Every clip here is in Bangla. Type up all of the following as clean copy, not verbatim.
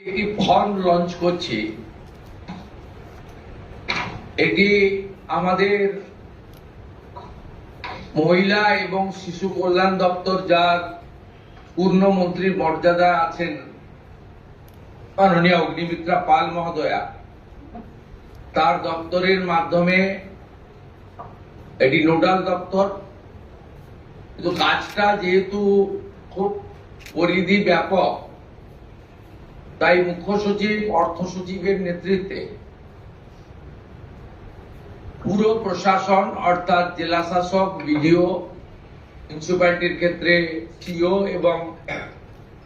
একটি ফর্ম লঞ্চ করছি। এটি আমাদের মহিলা এবং শিশু কল্যাণ দপ্তর, যার পূর্ণ মন্ত্রীর মর্যাদা আছেন মাননীয় অগ্নিমিত্রা পাল মহোদয়া, তার দপ্তরের মাধ্যমে এটি নোডাল দপ্তর। কিন্তু কাজটা যেহেতু খুব পরিধি ব্যাপক, তাই মুখ্য সচিব, অর্থ সচিবের নেতৃত্বে পুরো প্রশাসন অর্থাৎ জেলা শাসক, বিডিও, মিউনিসিপ্যালিটির ক্ষেত্রে সিও এবং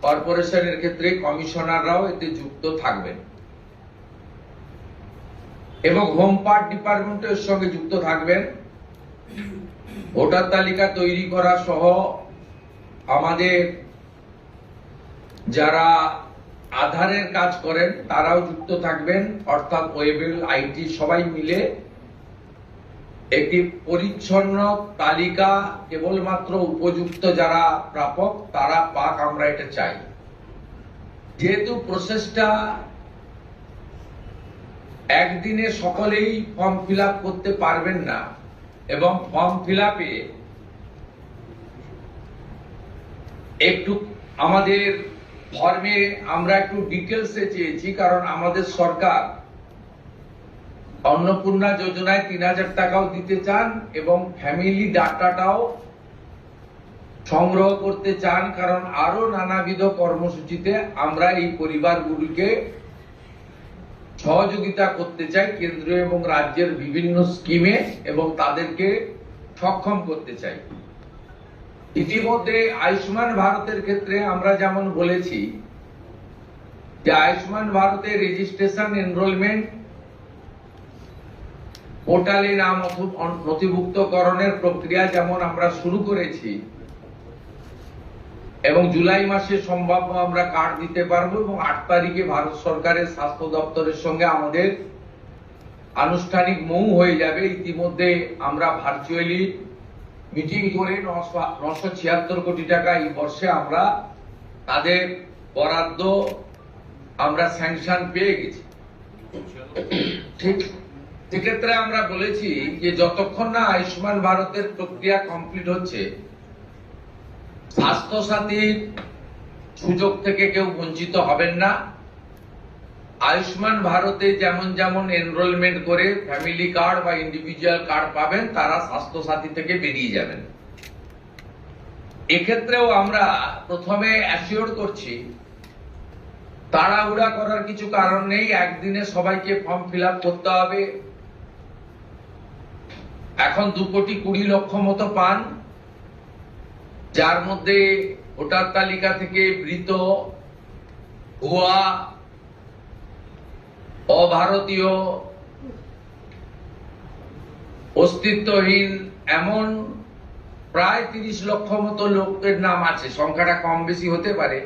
কর্পোরেশনের ক্ষেত্রে কমিশনাররাও এতে যুক্ত থাকবেন এবং হোম পার্ট ডিপার্টমেন্টের সঙ্গে যুক্ত থাকবেন। ভোটার তালিকা তৈরি করা সহ আমাদের যারা আধারের কাজ করেন তারাও যুক্ত থাকবেন, অর্থাৎ ওয়েবেল, আইটি সবাই মিলে একটি পরিচ্ছন্ন তালিকা কেবলমাত্র উপযুক্ত যারা প্রাপক তারা পাক, আমরা এটা চাই। যেহেতু প্রসেসটা একদিনে সকলেই ফর্ম ফিল আপ করতে পারবেন না এবং ফর্ম ফিল আপে একটু আমাদের ফর্মে আমরা একটু ডিটেলসে চেয়েছি, কারণ আমাদের সরকার অন্নপূর্ণা যোজনায় ৩,০০০ টাকাও দিতে চান এবং ফ্যামিলি ডাটাটাও সংগ্রহ করতে চান, কারণ আরো নানাবিধ কর্মসূচিতে আমরা এই পরিবারগুলিকে সহযোগিতা করতে চাই কেন্দ্রীয় এবং রাজ্যের বিভিন্ন স্কিমে, এবং তাদেরকে সক্ষম করতে চাই। ইতিমধ্যে আয়ুষ্মান ভারতের ক্ষেত্রে আমরা যেমন বলেছি যে আয়ুষ্মান ভারতের রেজিস্ট্রেশন, এনরোলমেন্ট, পোর্টালে নাম নথিভুক্তকরণের প্রক্রিয়া যেমন আমরা শুরু করেছি এবং জুলাই মাসে সম্ভাব্য আমরা কার্ড দিতে পারবো, এবং ৮ তারিখে ভারত সরকারের স্বাস্থ্য দপ্তরের সঙ্গে আমাদের আনুষ্ঠানিক মৌ হয়ে যাবে। ইতিমধ্যে আমরা ভার্চুয়ালি মিটিং করে 976 কোটি টাকা এই বর্ষে আমরা তাদের বরাদ্দ আমরা স্যাংশন পেয়ে গেছি। ঠিক সেক্ষেত্রে আমরা বলেছি যে যতক্ষণ না আয়ুষ্মান ভারতের প্রক্রিয়া কমপ্লিট হচ্ছে, স্বাস্থ্য সাথীর সুযোগ থেকে কেউ বঞ্চিত হবেন না। আয়ুষ্মান ভারতে যেমন যেমন এনরোলমেন্ট করে ফ্যামিলি কার্ড বা ইন্ডিভিজুয়াল কার্ড পাবেন, তারা স্বাস্থ্য সাথী থেকে বেরিয়ে যাবেন। এক্ষেত্রেও আমরা প্রথমে অ্যাসিওর করছি তাড়াহুড়া করার কিছু কারণ নেই, একদিনে সবাইকে ফর্ম ফিল আপ করতে হবে। এখন 2,20,00,000 মতো পান, যার মধ্যে ভোটার তালিকা থেকে মৃত, ভুয়া, অভারতীয়, অস্তিত্বহীন এমন প্রায় 30 লক্ষ মতো লোকের নাম আছে। সংখ্যাটা কম বেশি হতে পারে,